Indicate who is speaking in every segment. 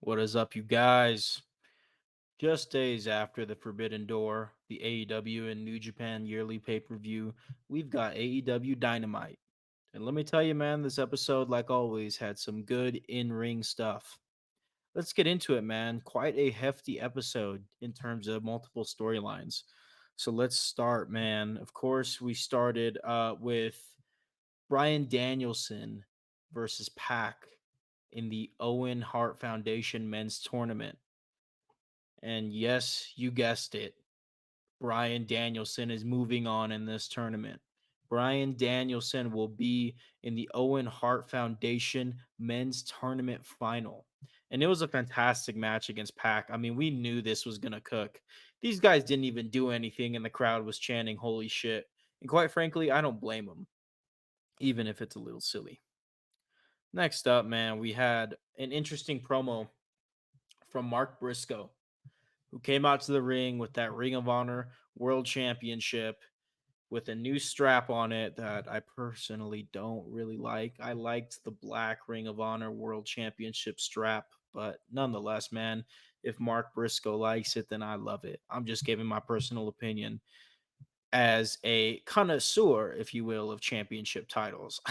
Speaker 1: What is up, you guys? Just days after the Forbidden Door, the AEW and New Japan yearly pay per view, we've got AEW Dynamite. And let me tell you, man, this episode, like always, had some good in ring stuff. Let's get into it, man. Quite a hefty episode in terms of multiple storylines. So let's start, man. Of course, we started with Brian Danielson versus Pac in the Owen Hart Foundation men's tournament. And yes, you guessed it. Brian Danielson is moving on in this tournament. Brian Danielson will be in the Owen Hart Foundation men's tournament final. And it was a fantastic match against Pac. I mean, we knew this was going to cook. These guys didn't even do anything, and the crowd was chanting, holy shit. And quite frankly, I don't blame them, even if it's a little silly. Next up, man, we had an interesting promo from Mark Briscoe, who came out to the ring with that Ring of Honor World Championship with a new strap on it that I personally don't really like. I liked the black Ring of Honor World Championship strap, but nonetheless, man, if Mark Briscoe likes it, then I love it. I'm just giving my personal opinion as a connoisseur, if you will, of championship titles.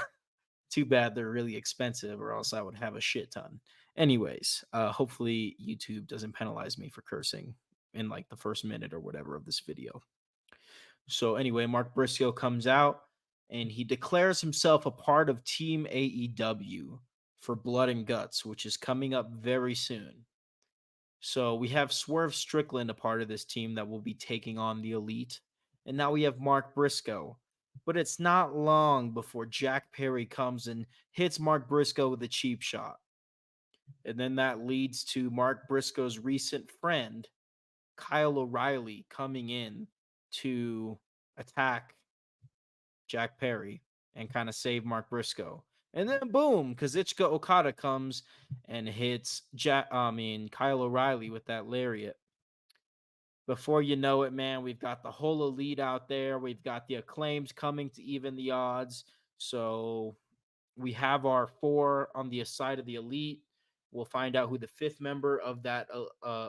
Speaker 1: Too bad they're really expensive, or else I would have a shit ton. Anyways, hopefully YouTube doesn't penalize me for cursing in like the first minute or whatever of this video. So anyway, Mark Briscoe comes out and he declares himself a part of Team AEW for Blood and Guts, which is coming up very soon. So we have Swerve Strickland a part of this team that will be taking on the Elite. And now we have Mark Briscoe. But it's not long before Jack Perry comes and hits Mark Briscoe with a cheap shot. And then that leads to Mark Briscoe's recent friend, Kyle O'Reilly, coming in to attack Jack Perry and kind of save Mark Briscoe. And then boom, Kazuchika Okada comes and hits Kyle O'Reilly with that lariat. Before you know it, man, we've got the whole elite out there. We've got the acclaims coming to even the odds. So we have our four on the side of the elite. We'll find out who the fifth member of that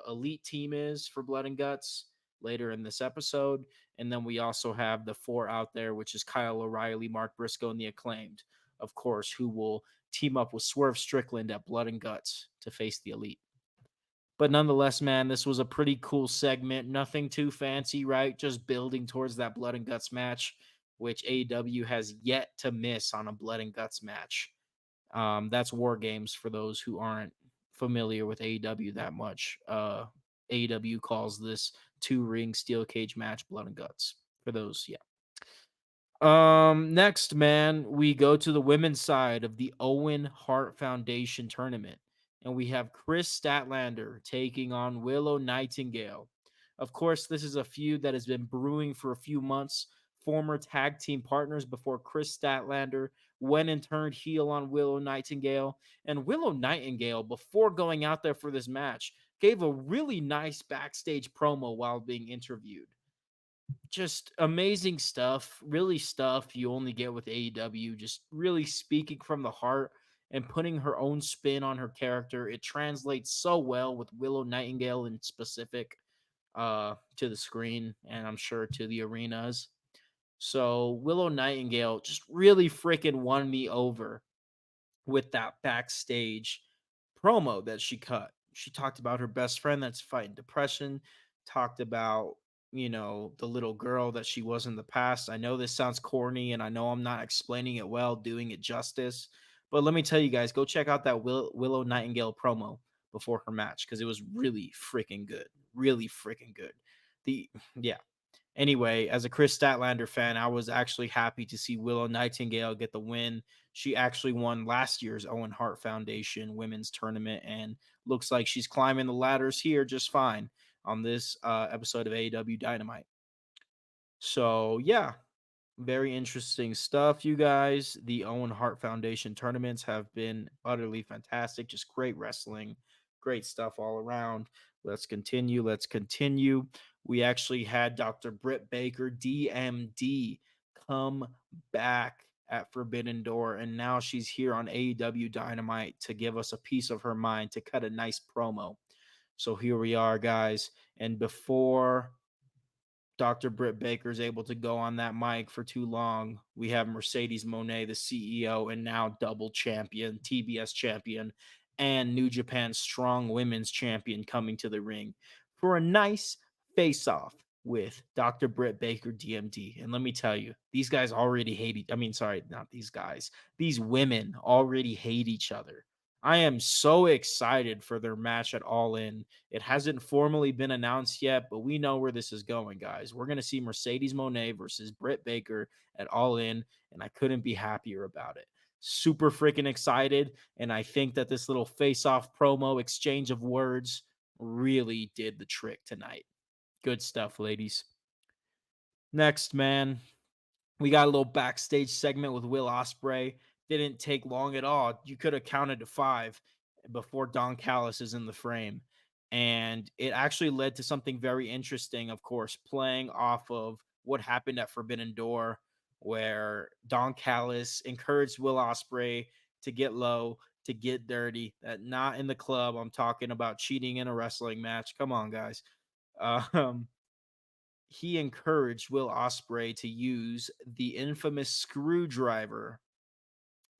Speaker 1: elite team is for Blood and Guts later in this episode. And then we also have the four out there, which is Kyle O'Reilly, Mark Briscoe, and the acclaimed, of course, who will team up with Swerve Strickland at Blood and Guts to face the elite. But nonetheless, man, this was a pretty cool segment. Nothing too fancy, right? Just building towards that Blood and Guts match, which AEW has yet to miss on a Blood and Guts match. That's War Games for those who aren't familiar with AEW that much. AEW calls this two ring steel cage match Blood and Guts. For those, yeah. Next, man, we go to the women's side of the Owen Hart Foundation tournament, and we have Chris Statlander taking on Willow Nightingale. Of course, this is a feud that has been brewing for a few months. Former tag team partners before Chris Statlander went and turned heel on Willow Nightingale. And Willow Nightingale, before going out there for this match, gave a really nice backstage promo while being interviewed. Just amazing stuff, really stuff you only get with AEW, just really speaking from the heart and putting her own spin on her character. It translates so well with Willow Nightingale in specific to the screen, and I'm sure to the arenas. So Willow Nightingale just really freaking won me over with that backstage promo that she cut. She talked about her best friend that's fighting depression, talked about, the little girl that she was in the past. I know this sounds corny and I know I'm not explaining it well, doing it justice, but let me tell you guys, go check out that Willow Nightingale promo before her match because it was really freaking good. Really freaking good. The Yeah. Anyway, as a Chris Statlander fan, I was actually happy to see Willow Nightingale get the win. She actually won last year's Owen Hart Foundation women's tournament and looks like she's climbing the ladders here just fine on this episode of AEW Dynamite. So, yeah, very interesting stuff, you guys. The Owen Hart Foundation tournaments have been utterly fantastic. Just great wrestling, great stuff all around. Let's continue. Let's continue. We actually had Dr. Britt Baker, DMD, come back at Forbidden Door, and now she's here on AEW Dynamite to give us a piece of her mind, to cut a nice promo. So here we are, guys. And before Dr. Britt Baker is able to go on that mic for too long, we have Mercedes Moné, the CEO and now double champion, TBS champion, and New Japan Strong Women's champion coming to the ring for a nice face off with Dr. Britt Baker, DMD. And let me tell you, these guys already hate I mean, sorry, not these guys. These women already hate each other. I am so excited for their match at All In. It hasn't formally been announced yet, but we know where this is going, guys. We're going to see Mercedes Moné versus Britt Baker at All In, and I couldn't be happier about it. Super freaking excited, and I think that this little face-off promo exchange of words really did the trick tonight. Good stuff, ladies. Next, man, we got a little backstage segment with Will Ospreay. Didn't take long at all. You could have counted to 5 before Don Callis is in the frame. And it actually led to something very interesting, of course, playing off of what happened at Forbidden Door, where Don Callis encouraged Will Ospreay to get low, to get dirty. That not in the club. I'm talking about cheating in a wrestling match. Come on, guys. Um, he encouraged Will Ospreay to use the infamous screwdriver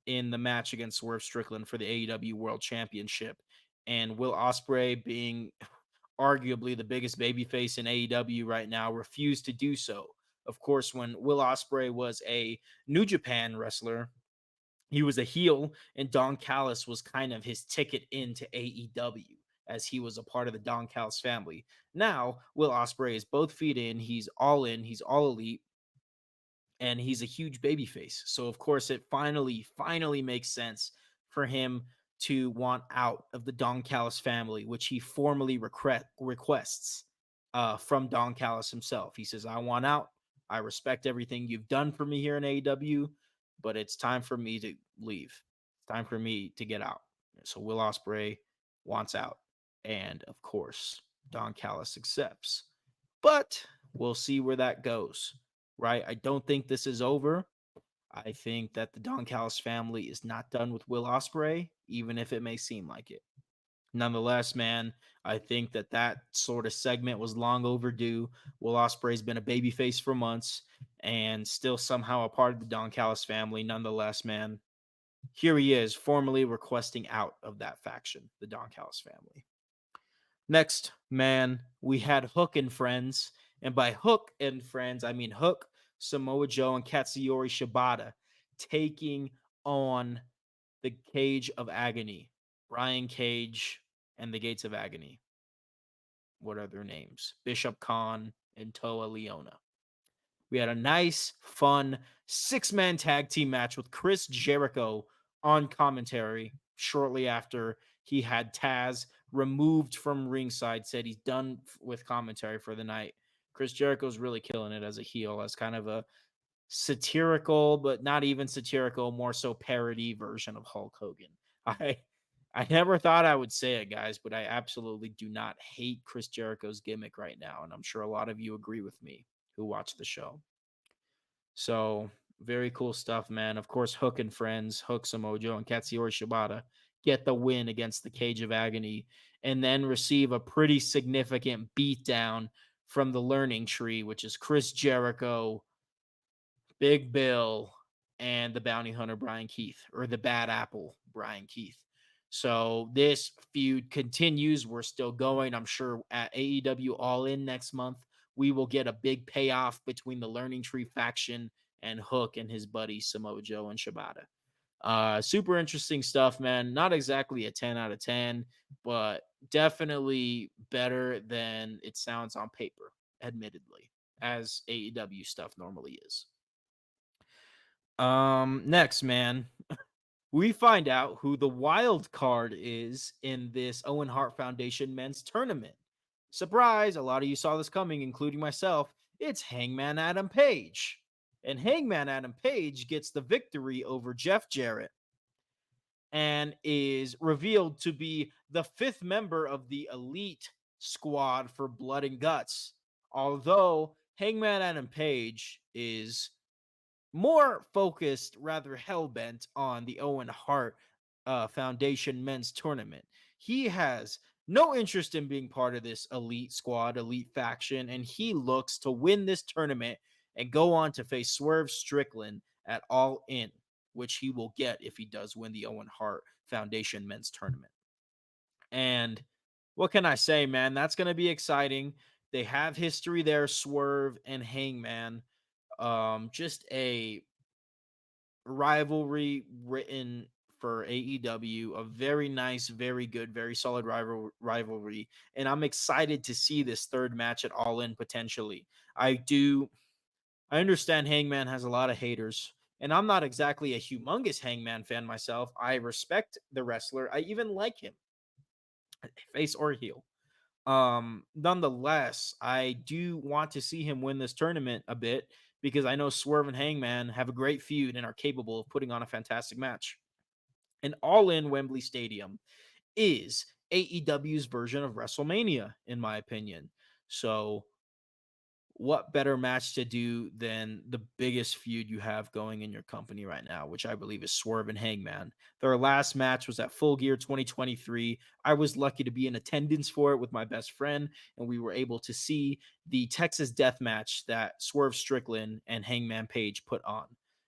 Speaker 1: in the match against Swerve Strickland for the AEW World Championship. And Will Ospreay, being arguably the biggest babyface in AEW right now, refused to do so. Of course, when Will Ospreay was a New Japan wrestler, he was a heel, and Don Callis was kind of his ticket into AEW, as he was a part of the Don Callis family. Now, Will Ospreay is both feet in, he's all in, he's all elite, and he's a huge babyface. So of course it finally makes sense for him to want out of the Don Callis family, which he formally requests from Don Callis himself. He says, "I want out. I respect everything you've done for me here in AEW, but it's time for me to leave. It's time for me to get out." So Will Ospreay wants out, and of course Don Callis accepts. But we'll see where that goes, right? I don't think this is over. I think that the Don Callis family is not done with Will Ospreay, even if it may seem like it. Nonetheless, man, I think that that sort of segment was long overdue. Will Ospreay's been a babyface for months and still somehow a part of the Don Callis family. Nonetheless, man, here he is formally requesting out of that faction, the Don Callis family. Next, man, we had Hook and Friends. And by Hook and Friends, I mean Hook, Samoa Joe, and Katsuyori Shibata taking on the Cage of Agony. Brian Cage and the Gates of Agony. What are their names? Bishop Khan and Toa Leona. We had a nice, fun 6-man tag team match with Chris Jericho on commentary shortly after he had Taz removed from ringside, said he's done with commentary for the night. Chris Jericho's really killing it as a heel, as kind of a satirical, but not even satirical, more so parody version of Hulk Hogan. I I never thought I would say it, guys, but I absolutely do not hate Chris Jericho's gimmick right now, and I'm sure a lot of you agree with me who watch the show. So very cool stuff, man. Of course, Hook and Friends, Hook Samojo and Katsuyori Shibata get the win against the Cage of Agony, and then receive a pretty significant beatdown from the Learning Tree, which is Chris Jericho, Big Bill, and the Bounty Hunter Brian Keith, or the Bad Apple Brian Keith. So this feud continues. We're still going. I'm sure at AEW All In next month, we will get a big payoff between the Learning Tree faction and Hook and his buddy Samoa Joe and Shibata. Super interesting stuff, man. Not exactly a 10 out of 10, but definitely better than it sounds on paper, admittedly, as AEW stuff normally is. Next, man, we find out who the wild card is in this Owen Hart Foundation men's tournament. Surprise, a lot of you saw this coming, including myself. It's Hangman Adam Page. And Hangman Adam Page gets the victory over Jeff Jarrett and is revealed to be the 5th member of the elite squad for Blood and Guts. Although Hangman Adam Page is more focused, rather hell bent on the Owen Hart Foundation men's tournament. He has no interest in being part of this elite squad, elite faction, and he looks to win this tournament and go on to face Swerve Strickland at All In, which he will get if he does win the Owen Hart Foundation men's tournament. And what can I say, man? That's going to be exciting. They have history there, Swerve and Hangman. Just a rivalry written for AEW, a very nice, very good, very solid rivalry. And I'm excited to see this third match at All In potentially. I understand Hangman has a lot of haters, and I'm not exactly a humongous Hangman fan myself. I respect the wrestler. I even like him, face or heel. Nonetheless, I do want to see him win this tournament a bit because I know Swerve and Hangman have a great feud and are capable of putting on a fantastic match. An all in Wembley Stadium is AEW's version of WrestleMania, in my opinion. So what better match to do than the biggest feud you have going in your company right now, which I believe is Swerve and Hangman. Their last match was at Full Gear 2023. I was lucky to be in attendance for it with my best friend, and we were able to see the Texas Death Match that Swerve Strickland and Hangman Page put on.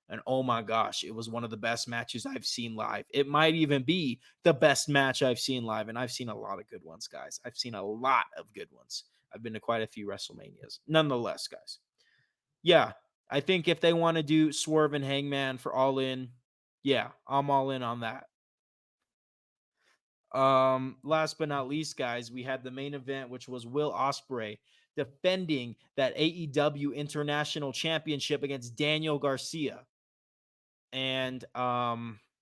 Speaker 1: And oh my gosh, it was one of the best matches I've seen live. It might even be the best match I've seen live, and I've seen a lot of good ones, guys. I've seen a lot of good ones. I've been to quite a few WrestleManias. Nonetheless, guys. Yeah, I think if they want to do Swerve and Hangman for All In, yeah, I'm all in on that. Last but not least, guys, we had the main event, which was Will Ospreay defending that AEW International Championship against Daniel Garcia. And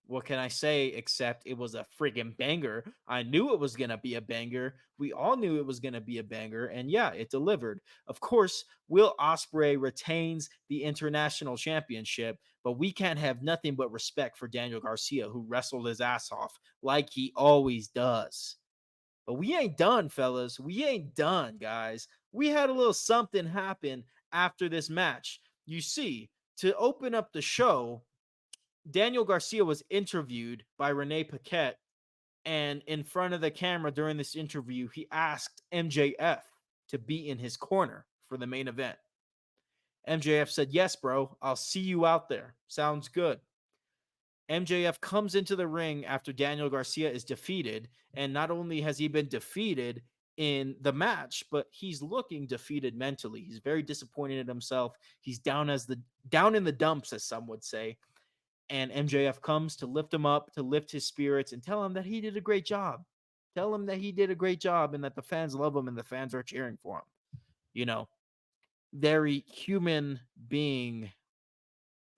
Speaker 1: what can I say except it was a friggin' banger. I knew it was gonna be a banger. We all knew it was gonna be a banger, and yeah, it delivered. Of course, Will Ospreay retains the international championship, but we can't have nothing but respect for Daniel Garcia, who wrestled his ass off like he always does. But we ain't done, fellas. We ain't done, guys. We had a little something happen after this match. You see, to open up the show, Daniel Garcia was interviewed by Renee Paquette, and in front of the camera during this interview, he asked MJF to be in his corner for the main event. MJF said, "Yes, bro, I'll see you out there. Sounds good." MJF comes into the ring after Daniel Garcia is defeated, and not only has he been defeated in the match, but he's looking defeated mentally. He's very disappointed in himself. He's down in the dumps, as some would say, and MJF comes to lift him up, to lift his spirits, and tell him that he did a great job. Tell him that he did a great job and that the fans love him and the fans are cheering for him. You know, very human being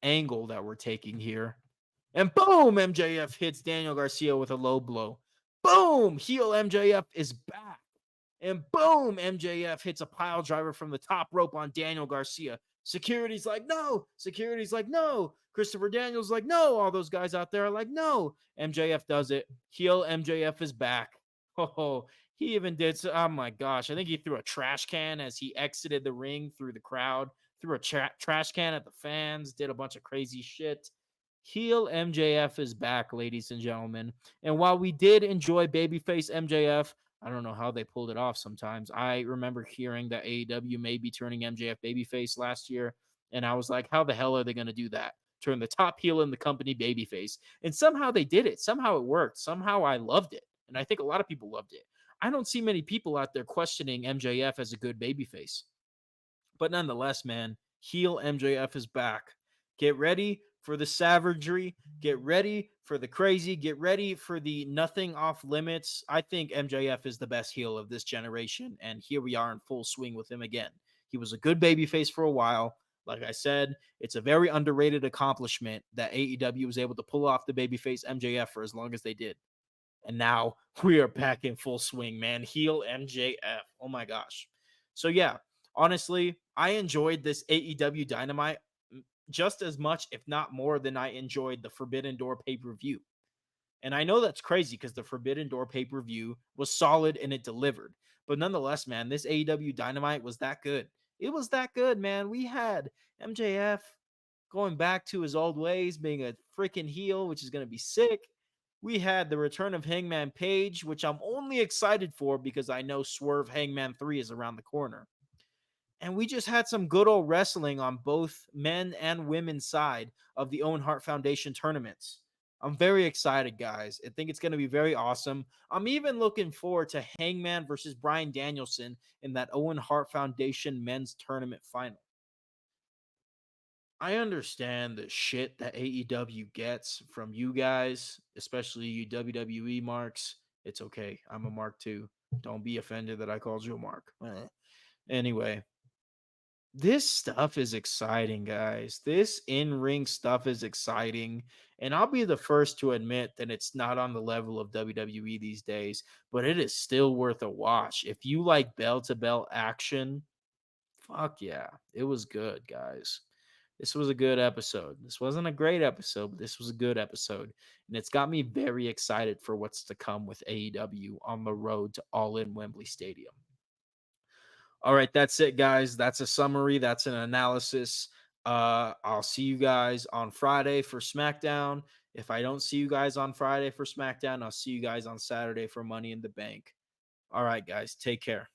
Speaker 1: angle that we're taking here. And boom, MJF hits Daniel Garcia with a low blow. Boom, heel MJF is back. And boom, MJF hits a pile driver from the top rope on Daniel Garcia. Security's like, no. Security's like, no. Christopher Daniels like, no. All those guys out there are like, no. MJF does it. Heel MJF is back. Oh, he even did. Oh my gosh. I think he threw a trash can as he exited the ring through the crowd, threw a trash can at the fans, did a bunch of crazy shit. Heel MJF is back, ladies and gentlemen. And while we did enjoy babyface MJF, I don't know how they pulled it off sometimes. I remember hearing that AEW may be turning MJF babyface last year, and I was like, how the hell are they going to do that? Turn the top heel in the company babyface. And somehow they did it. Somehow it worked. Somehow I loved it. And I think a lot of people loved it. I don't see many people out there questioning MJF as a good babyface. But nonetheless, man, heel MJF is back. Get ready for the savagery. Get ready for the crazy. Get ready for the nothing off limits. I think MJF is the best heel of this generation. And here we are in full swing with him again. He was a good babyface for a while. Like I said, it's a very underrated accomplishment that AEW was able to pull off the babyface MJF for as long as they did. And now we are back in full swing, man. Heel MJF. Oh my gosh. So yeah, honestly, I enjoyed this AEW Dynamite just as much, if not more, than I enjoyed the Forbidden Door pay-per-view. And I know that's crazy because the Forbidden Door pay-per-view was solid and it delivered. But nonetheless, man, this AEW Dynamite was that good. It was that good, man. We had MJF going back to his old ways, being a freaking heel, which is going to be sick. We had the return of Hangman Page, which I'm only excited for because I know Swerve Hangman 3 is around the corner. And we just had some good old wrestling on both men and women's side of the Owen Hart Foundation tournaments. I'm very excited, guys. I think it's going to be very awesome. I'm even looking forward to Hangman versus Bryan Danielson in that Owen Hart Foundation men's tournament final. I understand the shit that AEW gets from you guys, especially you WWE marks. It's okay. I'm a mark too. Don't be offended that I called you a mark. Anyway, this stuff is exciting, guys. This in ring stuff is exciting. And I'll be the first to admit that it's not on the level of WWE these days, but it is still worth a watch. If you like bell to bell action, fuck yeah. It was good, guys. This was a good episode. This wasn't a great episode, but this was a good episode. And it's got me very excited for what's to come with AEW on the road to All In Wembley Stadium. All right, that's it, guys. That's a summary. That's an analysis. I'll see you guys on Friday for SmackDown. If I don't see you guys on Friday for SmackDown, I'll see you guys on Saturday for Money in the Bank. All right, guys, take care.